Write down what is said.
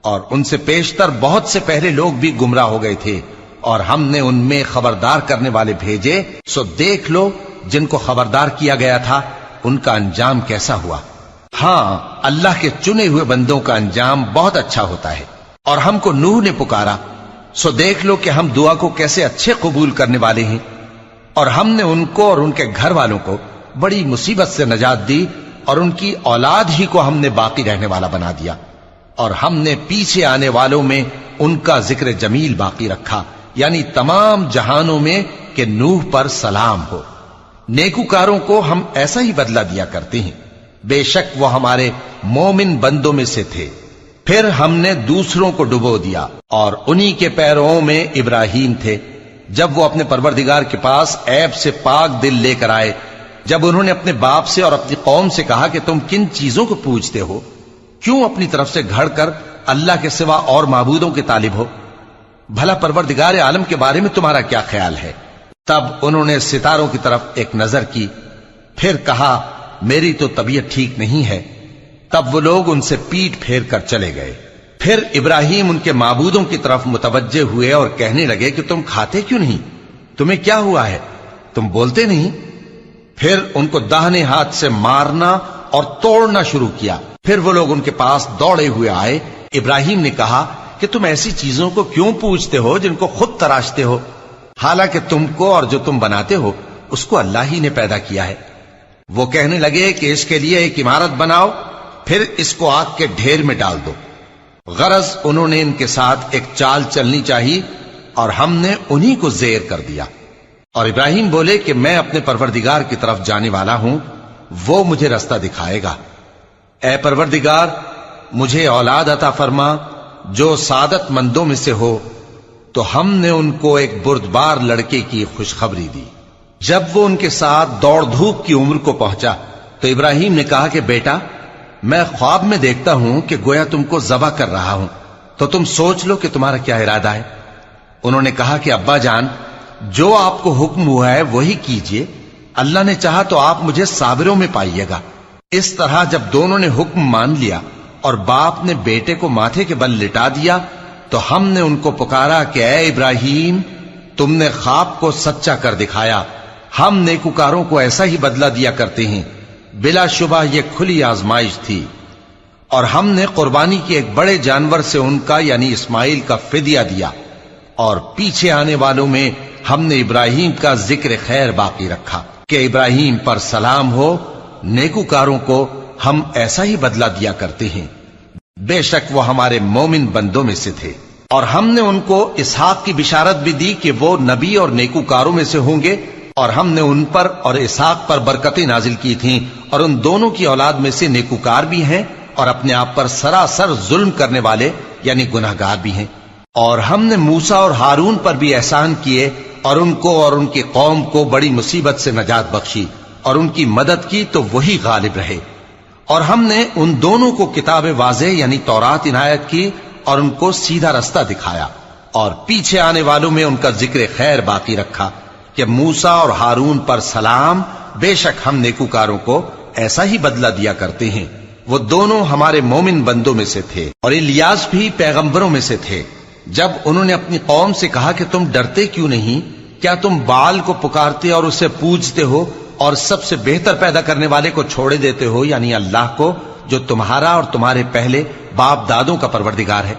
اور ان سے پیشتر بہت سے پہلے لوگ بھی گمراہ ہو گئے تھے، اور ہم نے ان میں خبردار کرنے والے بھیجے، سو دیکھ لو جن کو خبردار کیا گیا تھا ان کا انجام کیسا ہوا۔ ہاں، اللہ کے چنے ہوئے بندوں کا انجام بہت اچھا ہوتا ہے۔ اور ہم کو نوح نے پکارا، سو دیکھ لو کہ ہم دعا کو کیسے اچھے قبول کرنے والے ہیں، اور ہم نے ان کو اور ان کے گھر والوں کو بڑی مصیبت سے نجات دی، اور ان کی اولاد ہی کو ہم نے باقی رہنے والا بنا دیا، اور ہم نے پیچھے آنے والوں میں ان کا ذکر جمیل باقی رکھا، یعنی تمام جہانوں میں کہ نوح پر سلام ہو۔ نیکوکاروں کو ہم ایسا ہی بدلہ دیا کرتے ہیں، بے شک وہ ہمارے مومن بندوں میں سے تھے۔ پھر ہم نے دوسروں کو ڈبو دیا، اور انہی کے پیروں میں ابراہیم تھے، جب وہ اپنے پروردگار کے پاس عیب سے پاک دل لے کر آئے، جب انہوں نے اپنے باپ سے اور اپنی قوم سے کہا کہ تم کن چیزوں کو پوجتے ہو، کیوں اپنی طرف سے گھڑ کر اللہ کے سوا اور معبودوں کے طالب ہو؟ بھلا پروردگار عالم کے بارے میں تمہارا کیا خیال ہے؟ تب انہوں نے ستاروں کی طرف ایک نظر کی، پھر کہا میری تو طبیعت ٹھیک نہیں ہے۔ تب وہ لوگ ان سے پیٹ پھیر کر چلے گئے۔ پھر ابراہیم ان کے معبودوں کی طرف متوجہ ہوئے اور کہنے لگے کہ تم کھاتے کیوں نہیں؟ تمہیں کیا ہوا ہے؟ تم بولتے نہیں؟ پھر ان کو داہنے ہاتھ سے مارنا اور توڑنا شروع کیا۔ پھر وہ لوگ ان کے پاس دوڑے ہوئے آئے۔ ابراہیم نے کہا کہ تم ایسی چیزوں کو کیوں پوجتے ہو جن کو خود تراشتے ہو، حالانکہ تم کو اور جو تم بناتے ہو اس کو اللہ ہی نے پیدا کیا ہے۔ وہ کہنے لگے کہ اس کے لیے ایک عمارت بناؤ، پھر اس کو آگ کے ڈھیر میں ڈال دو۔ غرض انہوں نے ان کے ساتھ ایک چال چلنی چاہی، اور ہم نے انہی کو زیر کر دیا۔ اور ابراہیم بولے کہ میں اپنے پروردگار کی طرف جانے والا ہوں، وہ مجھے رستہ دکھائے گا۔ اے پروردگار، مجھے اولاد عطا فرما جو سعادت مندوں میں سے ہو۔ تو ہم نے ان کو ایک بردبار لڑکے کی خوشخبری دی۔ جب وہ ان کے ساتھ دوڑ دھوپ کی عمر کو پہنچا تو ابراہیم نے کہا کہ بیٹا، میں خواب میں دیکھتا ہوں کہ گویا تم کو ذبح کر رہا ہوں، تو تم سوچ لو کہ تمہارا کیا ارادہ ہے۔ انہوں نے کہا کہ ابا جان، جو آپ کو حکم ہوا ہے وہی کیجئے، اللہ نے چاہا تو آپ مجھے صابروں میں پائیے گا۔ اس طرح جب دونوں نے حکم مان لیا اور باپ نے بیٹے کو ماتھے کے بل لٹا دیا، تو ہم نے ان کو پکارا کہ اے ابراہیم، تم نے خواب کو سچا کر دکھایا، ہم نیکوکاروں کو ایسا ہی بدلہ دیا کرتے ہیں۔ بلا شبہ یہ کھلی آزمائش تھی، اور ہم نے قربانی کی ایک بڑے جانور سے ان کا یعنی اسماعیل کا فدیہ دیا، اور پیچھے آنے والوں میں ہم نے ابراہیم کا ذکر خیر باقی رکھا کہ ابراہیم پر سلام ہو۔ نیکوکاروں کو ہم ایسا ہی بدلہ دیا کرتے ہیں، بے شک وہ ہمارے مومن بندوں میں سے تھے۔ اور ہم نے ان کو اسحاق کی بشارت بھی دی کہ وہ نبی اور نیکوکاروں میں سے ہوں گے، اور ہم نے ان پر اور اسحاق پر برکتیں نازل کی تھیں، اور ان دونوں کی اولاد میں سے نیکوکار بھی ہیں اور اپنے آپ پر سراسر ظلم کرنے والے یعنی گناہگار بھی ہیں۔ اور ہم نے موسیٰ اور ہارون پر بھی احسان کیے، اور ان کو اور ان کی قوم کو بڑی مصیبت سے نجات بخشی، اور ان کی مدد کی تو وہی غالب رہے۔ اور ہم نے ان دونوں کو کتاب واضح یعنی تورات عنایت کی، اور ان کو سیدھا رستہ دکھایا، اور پیچھے آنے والوں میں ان کا ذکر خیر باقی رکھا کہ موسیٰ اور ہارون پر سلام، بے شک ہم نیکوکاروں کو ایسا ہی بدلہ دیا کرتے ہیں۔ وہ دونوں ہمارے مومن بندوں میں سے تھے، اور الیاس بھی پیغمبروں میں سے تھے۔ جب انہوں نے اپنی قوم سے کہا کہ تم ڈرتے کیوں نہیں؟ کیا تم بال کو پکارتے اور اسے پوجتے ہو، اور سب سے بہتر پیدا کرنے والے کو چھوڑے دیتے ہو یعنی اللہ کو، جو تمہارا اور تمہارے پہلے باپ دادوں کا پروردگار ہے؟